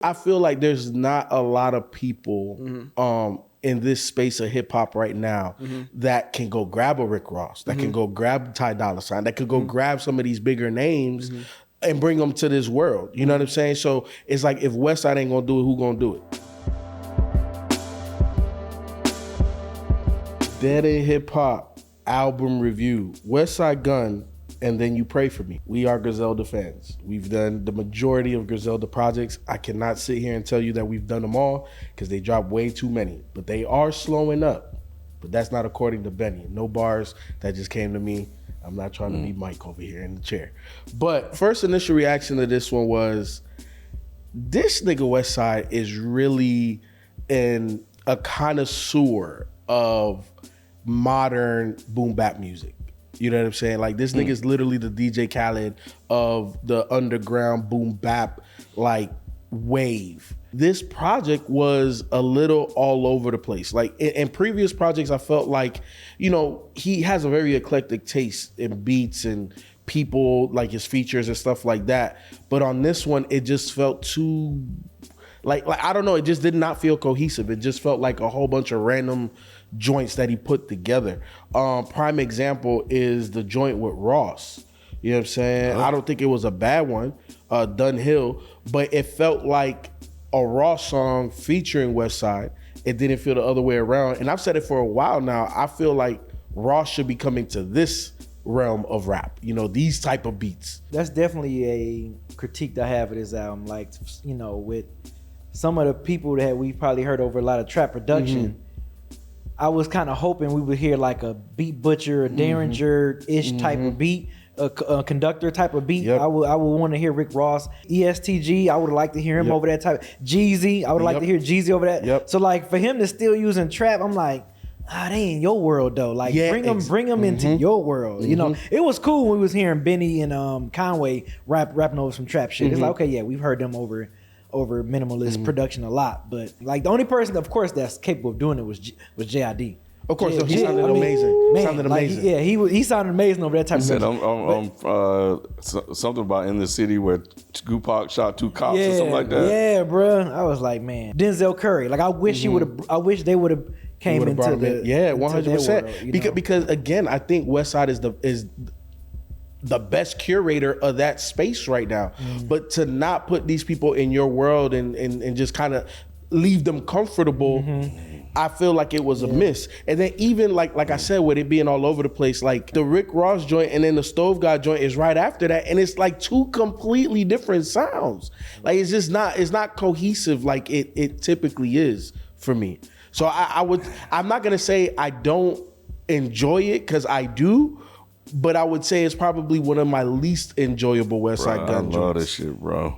I feel like there's not a lot of people in this space of hip hop right now that can go grab a Rick Ross, that can go grab Ty Dolla $ign, that could go grab some of these bigger names and bring them to this world. You know what I'm saying? So it's like if Westside ain't gonna do it, who gonna do it? Dead in Hip Hop album review. Westside Gunn, and then You Pray For Me. We are Griselda fans. We've done the majority of Griselda projects. I cannot sit here and tell you that we've done them all because they dropped way too many. But they are slowing up. But that's not according to Benny. No bars, that just came to me. I'm not trying to be Myke over here in the chair. But first initial reaction to this one was, this nigga Westside is really a connoisseur of modern boom bap music. You know what I'm saying? Like, this nigga is literally the DJ Khaled of the underground boom bap like wave. This project was a little all over the place. Like in previous projects, I felt like, you know, he has a very eclectic taste in beats and people, like his features and stuff like that. But on this one, it just felt too like I don't know, it just did not feel cohesive. It just felt like a whole bunch of random joints that he put together. Prime example is the joint with Ross. You know what I'm saying? I don't think it was a bad one, Dunhill, but it felt like a Ross song featuring Westside. It didn't feel the other way around. And I've said it for a while now. I feel like Ross should be coming to this realm of rap, you know, these type of beats. That's definitely a critique that I have of this album. Like, you know, with some of the people that we probably heard over a lot of trap production, I was kind of hoping we would hear like a Beat Butcher, a Derringer-ish type of beat, a Conductor type of beat. I would want to hear Rick Ross. ESTG, I would like to hear him over that type. Jeezy, I would like to hear Jeezy over that. So like for him to still using trap, I'm like, they in your world though. Like bring them into your world. You know, it was cool when we was hearing Benny and Conway rapping over some trap shit. It's like, okay, yeah, we've heard them over minimalist production a lot, but like the only person, of course, that's capable of doing it was JID. Of course, he sounded amazing. He sounded amazing over that type of stuff. Something about in the city where Tupac shot two cops or something like that. Yeah, bro. I was like, man, Denzel Curry. Like, I wish I wish they would have came into the 100%. Because again, I think Westside is the best curator of that space right now. But to not put these people in your world and just kind of leave them comfortable, I feel like it was a miss. And then even like I said, with it being all over the place, like the Rick Ross joint and then the Stove God joint is right after that, and it's like two completely different sounds. Like it's not cohesive like it typically is for me. So I'm not gonna say I don't enjoy it, because I do, but I would say it's probably one of my least enjoyable Westside Gunn joints. I love this shit, bro.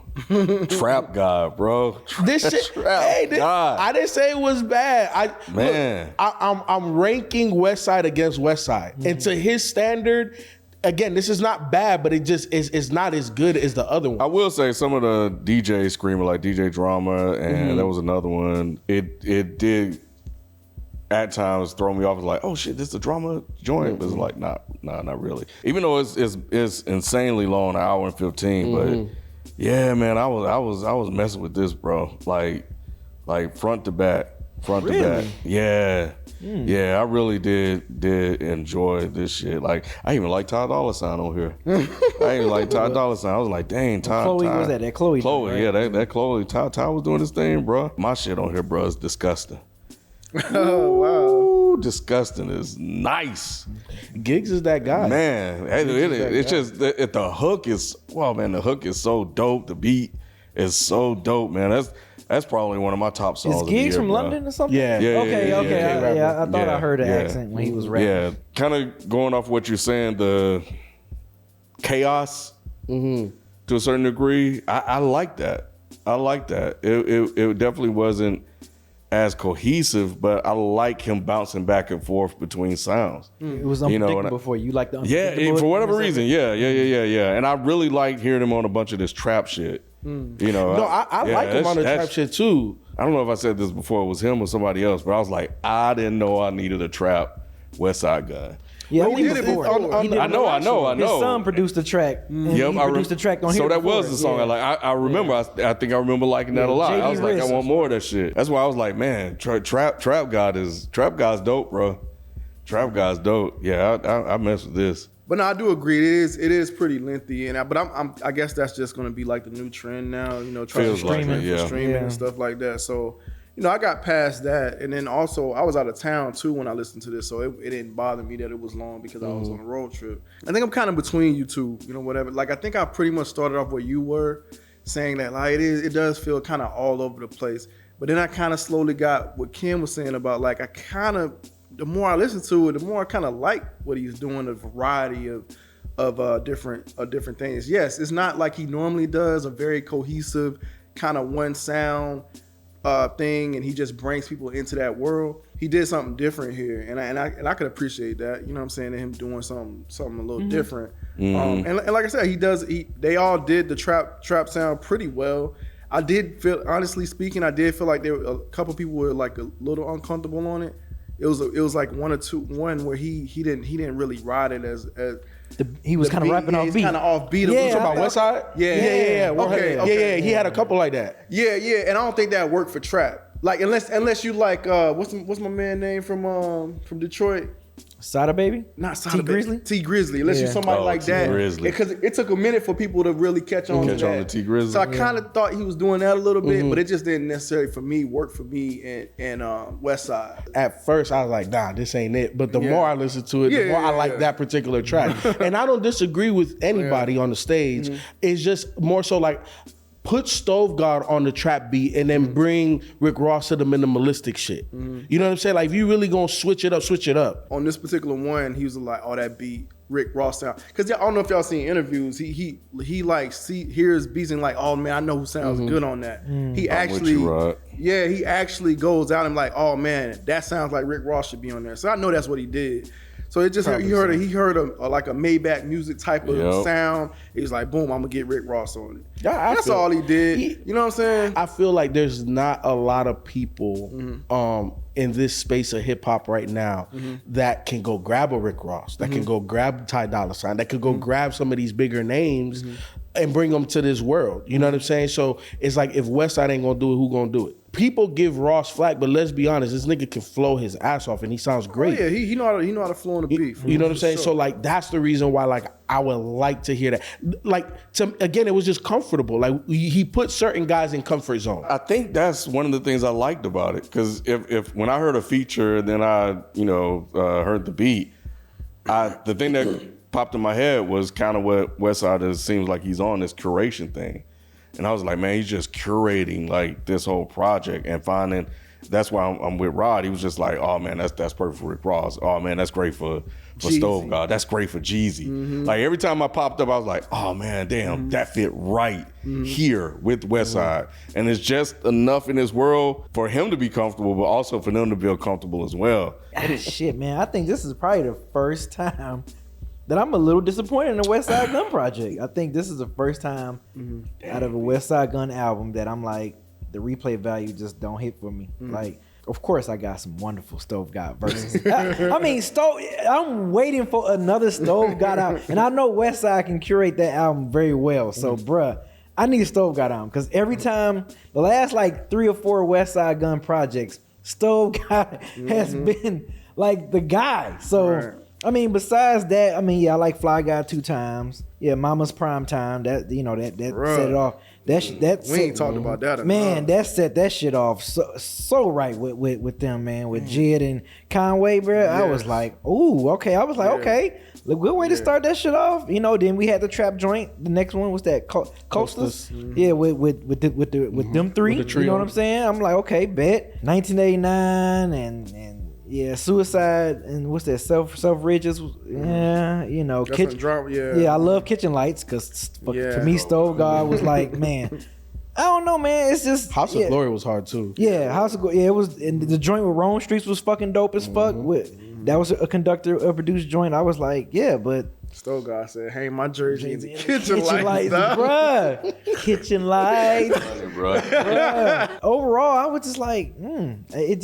Trap God, bro. This shit, God. I didn't say it was bad. I'm ranking Westside against Westside, and to his standard, again, this is not bad, but it just is not as good as the other one. I will say some of the DJs screaming, like DJ Drama, and there was another one. It did at times throw me off. It's like, oh shit, this is a Drama joint, but it's like, not really. Even though it's insanely long, 1 hour and 15, but yeah, man, I was messing with this, bro. Like front to back. Yeah. Yeah, I really did enjoy this shit. Like, I even like Ty Dolla $ign on here. I even like Ty Dolla $ign. I was like, dang, Ty. Chloe, was that Chloe? Chloe, right? Yeah, that Chloe. Ty was doing this thing, bro. My shit on here, bro, is disgusting. Oh, wow. Disgusting is nice. Giggs is that guy. Man, it's just the hook is, well, man, the hook is so dope. The beat is so dope, man. That's probably one of my top songs. Is Giggs from London or something? Yeah. Okay. I thought I heard the accent when he was rapping. Yeah, kind of going off what you're saying, the chaos to a certain degree. I like that. It definitely wasn't as cohesive, but I like him bouncing back and forth between sounds. It was unpredictable for you. Like the unpredictable, for whatever reason. Yeah. And I really like hearing him on a bunch of this trap shit. You know, no, I like him on the trap shit too. I don't know if I said this before, it was him or somebody else, but I was like, I didn't know I needed a trap Westside Gunn. Yeah, I Who think did it before. before? He did I know. His son produced the track. And Yep, he produced the track on so here. that was before. the song I like. I remember. I think I remember liking that a lot. J.D. I was like, Riss. I want more of that shit. That's why I was like, man, Trap God's dope, bro. Trap God's dope. Yeah, I mess with this. But no, I do agree. It is pretty lengthy, but I guess that's just going to be like the new trend now. You know, trying to Feels like it, yeah. streaming and stuff like that. So, you know, I got past that, and then also I was out of town too when I listened to this, so it didn't bother me that it was long because I was on a road trip. I think I'm kind of between you two. You know, whatever. Like I think I pretty much started off where you were, saying that like it does feel kind of all over the place. But then I kind of slowly got what Kim was saying about like the more I listen to it, the more I kind of like what he's doing, a variety of different things. Yes, it's not like he normally does a very cohesive kind of one sound thing, and he just brings people into that world. He did something different here, and I could appreciate that. You know what I'm saying? Him doing something a little different. And like I said, they all did the trap sound pretty well. I did feel, honestly speaking, like there were a couple people were like a little uncomfortable on it. It was like one where he didn't really ride it as he was kind of rapping off beat. Kind of off beat. Yeah, You talking about Westside? Yeah. Okay. He had a couple like that. Yeah, and I don't think that worked for trap. Like unless you like what's my man name from Detroit? Sada Baby? Not Sada T Grizzly? T Grizzly. Unless you're somebody like T that. Grizzly. Because it took a minute for people to really catch on to that. T Grizzly. So I kind of thought he was doing that a little bit, but it just didn't necessarily work for me and Westside. At first, I was like, nah, this ain't it. But the more I listen to it, the more I like that particular track. And I don't disagree with anybody on the stage. It's just more so like, put Stove God on the trap beat and then bring Rick Ross to the minimalistic shit. You know what I'm saying? Like, if you really gonna switch it up. On this particular one, he was like, "Oh, that beat, Rick Ross sound." Because I don't know if y'all seen interviews. He like hears beats and like, "Oh man, I know who sounds good on that." He actually, he actually goes out and like, "Oh man, that sounds like Rick Ross should be on there." So I know that's what he did. So it just he heard a like a Maybach music type of sound. He's like, boom, I'm gonna get Rick Ross on it. Yeah, that's all he did. You know what I'm saying? I feel like there's not a lot of people in this space of hip hop right now that can go grab a Rick Ross, that can go grab Ty Dolla $ign, that could go grab some of these bigger names and bring them to this world. You know what I'm saying? So it's like, if Westside ain't gonna do it, who gonna do it? People give Ross flack, but let's be honest, this nigga can flow his ass off and he sounds great. Oh yeah, he know how to flow on the beat. You know what I'm saying? Sure. So like, that's the reason why like I would like to hear that. Like, again, it was just comfortable. Like, he put certain guys in comfort zone. I think that's one of the things I liked about it, because if when I heard a feature, then I heard the beat, the thing that popped in my head was kind of what Westside seems like he's on, this curation thing. And I was like, man, he's just curating like this whole project and finding. That's why I'm with Rod. He was just like, oh man, that's perfect for Rick Ross. Oh man, that's great for Stove God. That's great for Jeezy. Like every time I popped up, I was like, oh man, damn, that fit right here with Westside. And it's just enough in this world for him to be comfortable, but also for them to feel comfortable as well. Shit, man, I think this is probably the first time that I'm a little disappointed in the Westside Gunn project. I think this is the first time out of a Westside Gunn album that I'm like, the replay value just don't hit for me. Like, of course, I got some wonderful Stove God verses. I mean, I'm waiting for another Stove God album, and I know Westside can curate that album very well. So, bruh, I need a Stove God album, because every time, the last like 3 or 4 Westside Gunn projects, Stove God has been like the guy. So. I mean, besides that, I like Fly Guy 2 times. Yeah, Mama's Prime Time. That set it off. We ain't talked about that enough. Man, that set that shit off so right with them, man. With Jid and Conway, bro. I was like, ooh, okay. I was like, okay, a good way to start that shit off. You know, then we had the trap joint. The next one was that Coasters. Yeah, with them 3. With the you know what I'm saying? I'm like, okay, bet. 1989 and yeah, Suicide and what's that? Self Riches. Yeah, you know, I love Kitchen Lights, because for me, Stove God was like, man, I don't know, man. It's just House of Glory was hard too. Yeah, House of Glory. Yeah, it was. And the joint with Rome Streets was fucking dope as fuck. That was a produced joint. I was like, yeah, but Stove God said, "Hey, my jersey in the kitchen lights, bruh. Kitchen lights, bruh. Overall, I was just like, it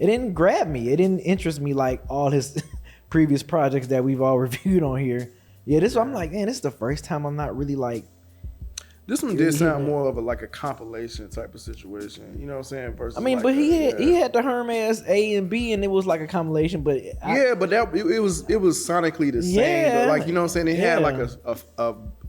didn't grab me. It didn't interest me like all his previous projects that we've all reviewed on here. Yeah, this I'm like, man, this is the first time I'm not really like. This one did sound more of a compilation type of situation. You know what I'm saying? Versus I mean, but he had the Hermes A and B, and it was like a compilation. But but it was sonically the same. Yeah. But like, you know what I'm saying? It had like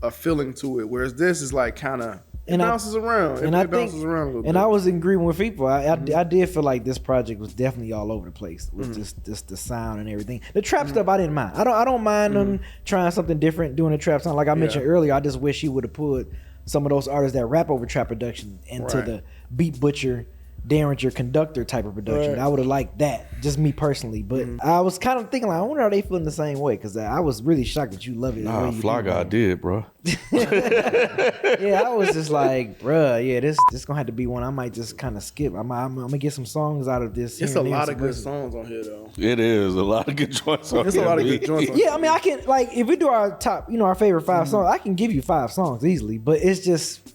a feeling to it. Whereas this is like kind of bounces around. It bounces around a little bit. And I was in agreement with people. I did feel like this project was definitely all over the place with just the sound and everything. The trap stuff I didn't mind. I don't mind them trying something different, doing a trap sound. Like I mentioned earlier, I just wish he would have put some of those artists that rap over trap production into the Beat Butcher, Derringer conductor type of production. Right. I would have liked that, just me personally. But I was kind of thinking, like, I wonder how they feeling the same way, because I was really shocked that you love it. Nah, Fly Guy did, bro. Yeah, I was just like, bruh, yeah, this gonna have to be one I might just kind of skip. I'm gonna get some songs out of this. It's a lot of good songs on here, though. It is a lot of good joints on There's here. a lot of good joints on here. Yeah, I mean, I can, like, if we do our top, our favorite 5 songs, I can give you 5 songs easily, but it's just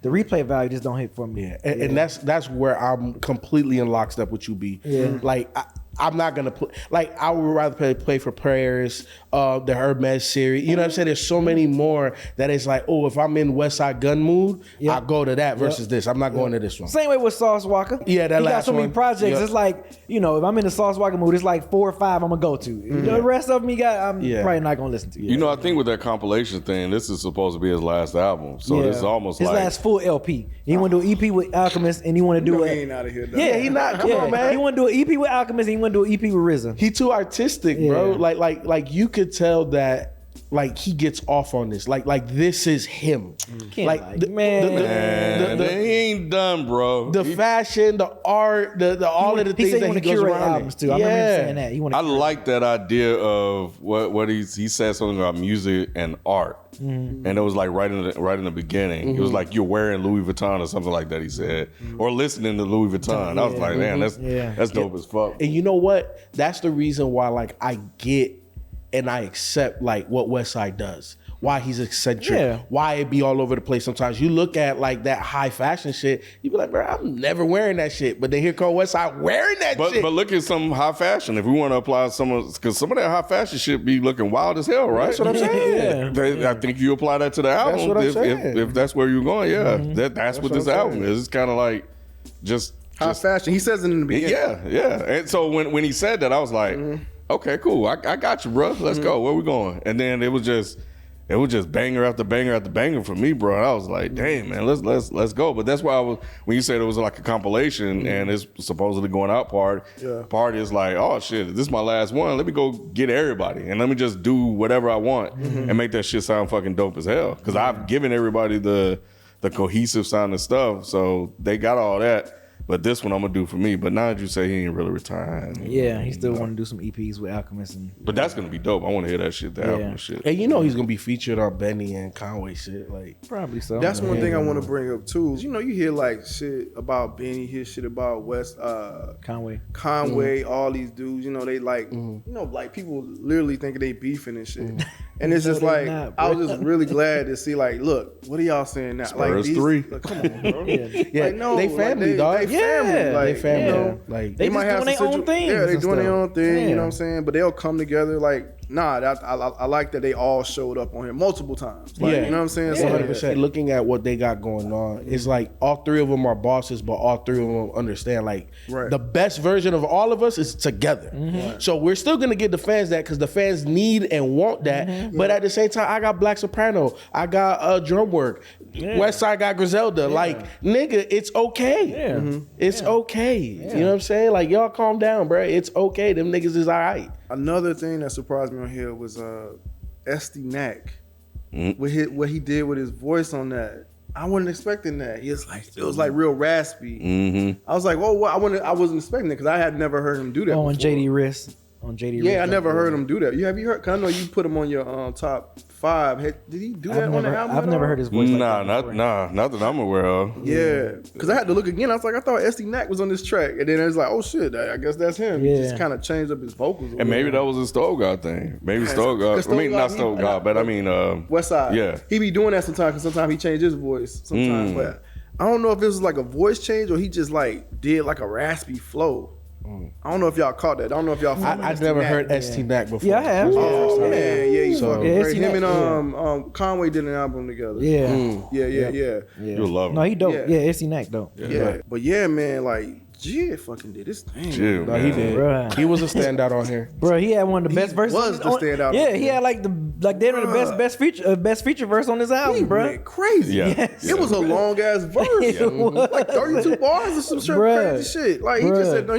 the replay value just don't hit for me. Yeah, and that's where I'm completely in lockstep with you, B. Yeah. Like I'm not gonna play. Like I would rather play for Prayers, the Hermes series. You know what I'm saying? There's so many more that it's like, oh, if I'm in Westside Gunn mood, I go to that versus this. I'm not going to this one. Same way with Sauce Walker. Yeah, that he got last so many one. projects. Yep. It's like, if I'm in the Sauce Walker mood, it's like 4 or 5 I'm gonna go to. The rest of them I'm probably not gonna listen to. You know, I think with that compilation thing, this is supposed to be his last album. So this is almost his like last full LP. He want to do an EP with Alchemist, and he want to do He ain't out of here, though. Yeah, he not. Come on, man. He want to do an EP with Alchemist, and he want to do an EP with RZA. He too artistic, bro. Yeah. Like you could tell that. Like he gets off on this. Like this is him. Can't Like lie. the, man, he ain't done, bro. the fashion, the art, the all of the He things said that he he want to goes curate around albums it. too. I remember him saying that. He want I like that idea of what he said something about music and art, and it was like right in the beginning. It was like you're wearing Louis Vuitton or something like that. He said, or listening to Louis Vuitton. I was like, man, that's dope as fuck. And you know what? That's the reason why like I get and I accept like what Westside does. Why he's eccentric, why it be all over the place. Sometimes you look at like that high fashion shit, you be like, bro, I'm never wearing that shit. But then here come Westside wearing that shit. But look at some high fashion. If we want to apply because some of that high fashion shit be looking wild as hell, right? That's what I'm saying. I think you apply that to the album. That's what I'm saying. If that's where you're going, that's what this album is. It's kind of like just High fashion. He says it in the beginning. Yeah. And so when he said that, I was like, okay, cool. I got you, bro. Let's go. Where we going? And then it was just banger after banger after banger for me, bro. And I was like, damn, man, let's go. But that's why when you said it was like a compilation and it's supposedly going out part is like, oh shit, this is my last one. Let me go get everybody and let me just do whatever I want and make that shit sound fucking dope as hell. Because I've given everybody the cohesive sounding stuff, so they got all that. But this one I'm gonna do for me. But now that you say he ain't really retired. Yeah, he still want to do some EPs with Alchemist. But that's gonna be dope. I want to hear that shit, the album and shit. And he's gonna be featured on Benny and Conway shit. Like Probably so. That's one thing I want to bring up too. Is, you hear like shit about Benny, hear shit about Conway, all these dudes. They like, like people literally thinking they beefing and shit. And it's just like, I was just really glad to see like, look, what are y'all saying now? Spurs like 3. Like, come on, bro. Like, no, they family, dog. They family. Like, they family. yeah. Like They might just have doing their own thing. Yeah, they doing their own thing. Yeah. You know what I'm saying? But they'll come together. Like, I like that they all showed up on here multiple times. Like, you know what I'm saying? So, 100%. Looking at what they got going on, it's like all 3 of them are bosses, but all 3 of them understand like the best version of all of us is together. So we're still gonna give the fans that because the fans need and want that. But at the same time, I got Black Soprano, I got drum work. Westside got Griselda. Like, nigga, it's okay. It's okay. You know what I'm saying? Like, y'all calm down, bro. It's okay. Them niggas is all right. Another thing that surprised me on here was SD Knack. What he did with his voice on that. I wasn't expecting that. It was like real raspy. I was like, whoa, I wasn't expecting it because I had never heard him do that. on before. JD Riss. On JD Riss. Yeah, I never heard him do that. Have you heard? Cause I know you put him on your top 5. Did he do that on the album? I've never heard his voice. Not that I'm aware of. Yeah, because I had to look again. I was like, I thought SD Knack was on this track, and then it was like, oh shit, I guess that's him. He just kind of changed up his vocals. And maybe that was a Stove God thing. Maybe Stove God. I mean, not Stove God, but I mean, Westside. Yeah, he be doing that sometimes. Because sometimes he changed his voice. Sometimes, but I don't know if this was like a voice change or he just like did like a raspy flow. I don't know if y'all caught that. I don't know if y'all. I never heard ST Nack before. Yeah, I have. This was the first Oh time. man, yeah, he's So- fucking Yeah, great. ST Him Nack, and Conway did an album together. Yeah. Yeah. You'll love him. No, he dope. Yeah. Yeah, SC Nack dope. Yeah. But yeah, man, like Jid fucking did his thing. Chill, No, he man. did. Bruh. He was a standout on here. Bro, he had one of the best verses. was the standout. Yeah, he had like they're the best feature verse on this He album, bro. went crazy. Yeah. Yes. It was a long ass verse. It was. Like 32 bars or some shit, Bruh. crazy shit. Like he just said, no,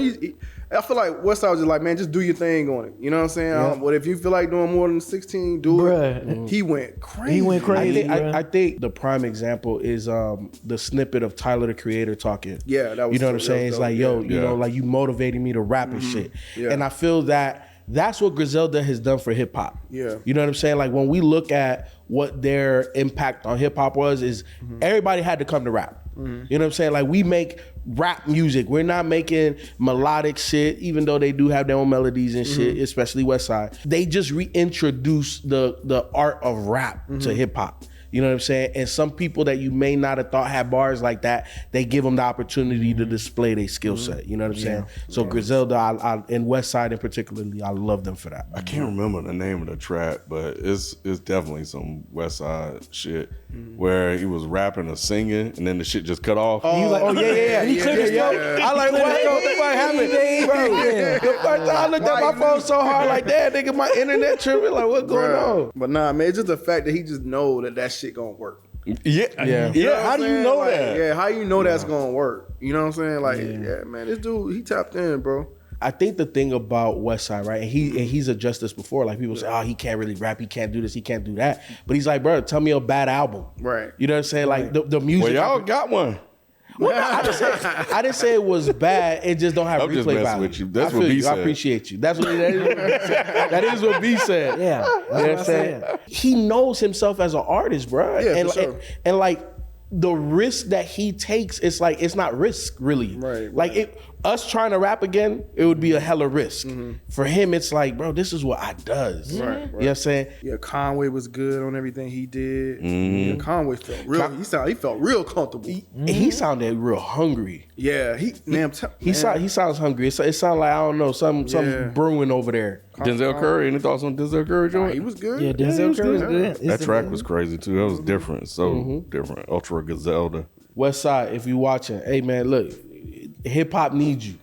I feel like Westside was just like, man, just do your thing on it. You know what I'm saying? Yeah. But if you feel like doing more than 16, do Bruh. it. He went crazy. He went crazy. I think the prime example is the snippet of Tyler the Creator talking. Yeah, that was you know what I'm dope. saying? It's like, yo, you Yeah. know, like you motivating me to rap and shit. Yeah. And I feel that that's what Griselda has done for hip hop. Yeah. You know what I'm saying? Like when we look at what their impact on hip hop was, is everybody had to come to rap. You know what I'm saying? Like we make rap music. We're not making melodic shit, even though they do have their own melodies and shit, especially Westside. They just reintroduced the art of rap to hip hop. You know what I'm saying? And some people that you may not have thought had bars like that, they give them the opportunity to display their skill set. You know what I'm saying? So Griselda and Westside in particularly, I love them for that. I can't remember the name of the track, but it's definitely some West Side shit where he was rapping or singing and then the shit just cut off. He was like, And he cleared his throat. I like, what the fuck happened? Bro, the first time I looked at my phone so hard, like, damn, nigga, my internet tripping. Like, what's going on? But nah, man, it's just the fact that he just know that shit gonna work. Yeah. You know what How I'm do you saying? know Like, that? Yeah, how you know that's gonna work? You know what I'm saying? Like, yeah, man, this dude, he tapped in, bro. I think the thing about Westside, right? And he's addressed this before. Like people say, oh, he can't really rap, he can't do this, he can't do that. But he's like, bro, tell me a bad album. Right. You know what I'm saying? Like the music. Well, y'all got one. Well, no, I didn't say it was bad. It just don't have I'm just replay messing value. with you. That's I what feel B you. said. I appreciate you. That is what B said. Yeah, You know what I'm saying? saying. He knows himself as an artist, bro. Yeah, and, for sure. and like the risk that he takes, it's like it's not risk really. Right, Like us trying to rap again, it would be a hella risk. For him, it's like, bro, this is what I does. Right, You know what I'm saying? Yeah, Conway was good on everything he did. Yeah, Conway felt real. He felt real comfortable. And he sounded real hungry. Yeah, he He sounds hungry. It sounds like, I don't know, something Yeah. brewing over there. Denzel Curry. Any thoughts on Denzel Curry joint? He was good. Yeah, Denzel Curry was good. That track was crazy too. That was different. So different. Ultra Griselda. Westside, if you watching, hey man, look, hip hop needs you.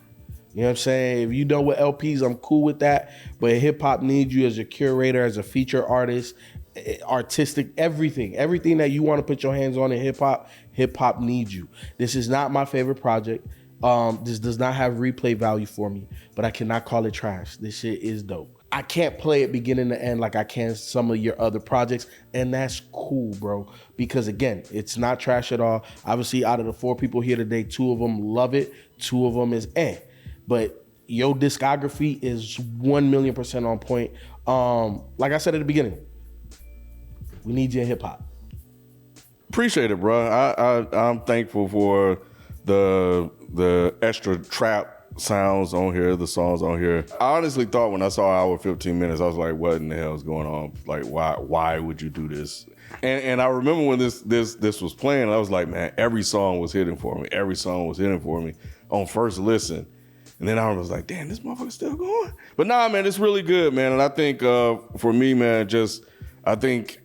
You know what I'm saying? If you done with LPs, I'm cool with that. But hip hop needs you as a curator, as a feature artist, artistic, everything that you want to put your hands on in hip hop needs you. This is not my favorite project. This does not have replay value for me, but I cannot call it trash. This shit is dope. I can't play it beginning to end like I can some of your other projects, and that's cool, bro. Because again, it's not trash at all. Obviously, out of the 4 people here today, 2 of them love it, 2 of them is But your discography is 1,000,000% on point. Like I said at the beginning, we need you in hip hop. Appreciate it, bro. I'm thankful for the extra trap sounds on here, the songs on here. I honestly thought when I saw hour 15 minutes, I was like, what in the hell is going on? Like, why would you do this? And I remember when this was playing, I was like, man, every song was hitting for me. Every song was hitting for me on first listen. And then I was like, damn, this motherfucker's still going. But nah, man, it's really good, man. And I think for me, man, I think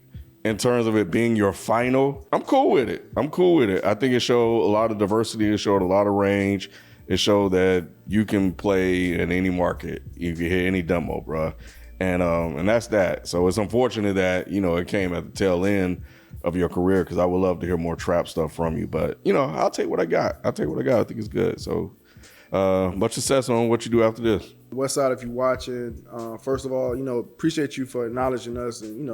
in terms of it being your final, I'm cool with it. I think it showed a lot of diversity. It showed a lot of range. It showed that you can play in any market. You can hit any demo, bro. And that's that. So it's unfortunate that, it came at the tail end of your career, because I would love to hear more trap stuff from you. But, I'll take what I got. I think it's good. So much success on what you do after this. Westside, if you're watching, first of all, appreciate you for acknowledging us and,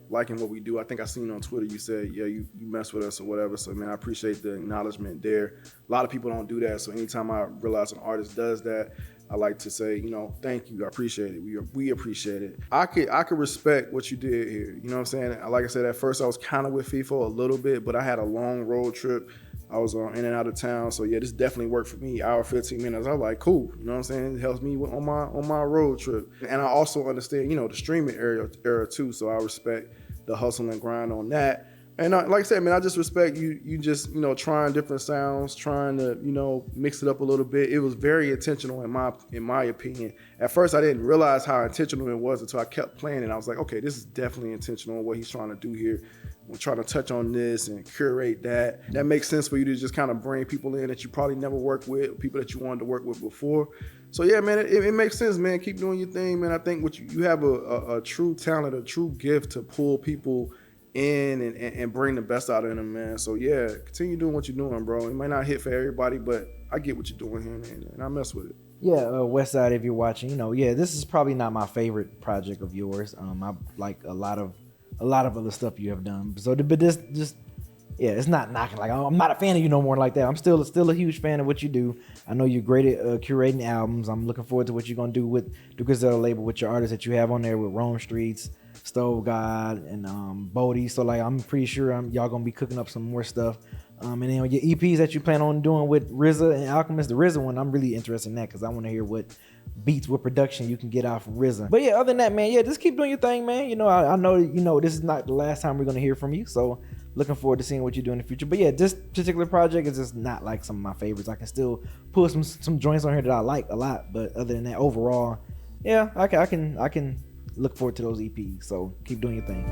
liking what we do. I think I seen on Twitter you said, yeah, you mess with us or whatever. So, man, I appreciate the acknowledgement there. A lot of people don't do that. So anytime I realize an artist does that, I like to say, thank you. I appreciate it. We appreciate it. I could respect what you did here. You know what I'm saying? Like I said, at first I was kind of with Feefo a little bit, but I had a long road trip. I was in and out of town. So yeah, this definitely worked for me. Hour, 15 minutes. I was like, cool. You know what I'm saying? It helps me on my road trip. And I also understand, the streaming era too. So I respect the hustle and grind on that. And like I said, man, I just respect you. You just, trying different sounds, trying to, mix it up a little bit. It was very intentional in my opinion. At first, I didn't realize how intentional it was until I kept playing it. I was like, okay, this is definitely intentional. What he's trying to do here. We're trying to touch on this and curate that. That makes sense for you to just kind of bring people in that you probably never worked with, people that you wanted to work with before. So yeah, man, it makes sense, man. Keep doing your thing, man. I think what you have a true talent, a true gift to pull people in and bring the best out of them, man. So yeah, continue doing what you're doing, bro. It might not hit for everybody, but I get what you're doing here, man, and I mess with it. Yeah, Westside, if you're watching, this is probably not my favorite project of yours. I like a lot of other stuff you have done. So, but this just, yeah, it's not knocking. Like, I'm not a fan of you no more like that. I'm still a huge fan of what you do. I know you're great at curating albums. I'm looking forward to what you're gonna do with the Griselda label, with your artists that you have on there, with Rome Streets, Stove God, and Bodie. So like, I'm pretty sure y'all gonna be cooking up some more stuff. And then your EPs that you plan on doing with RZA and Alchemist, the RZA one, I'm really interested in that because I want to hear what beats, what production you can get out from RZA. But yeah, other than that, man, yeah, just keep doing your thing, man. I know this is not the last time we're gonna hear from you, so looking forward to seeing what you do in the future. But yeah, this particular project is just not like some of my favorites. I can still pull some joints on here that I like a lot, but other than that, overall, yeah, I can look forward to those EPs. So keep doing your thing.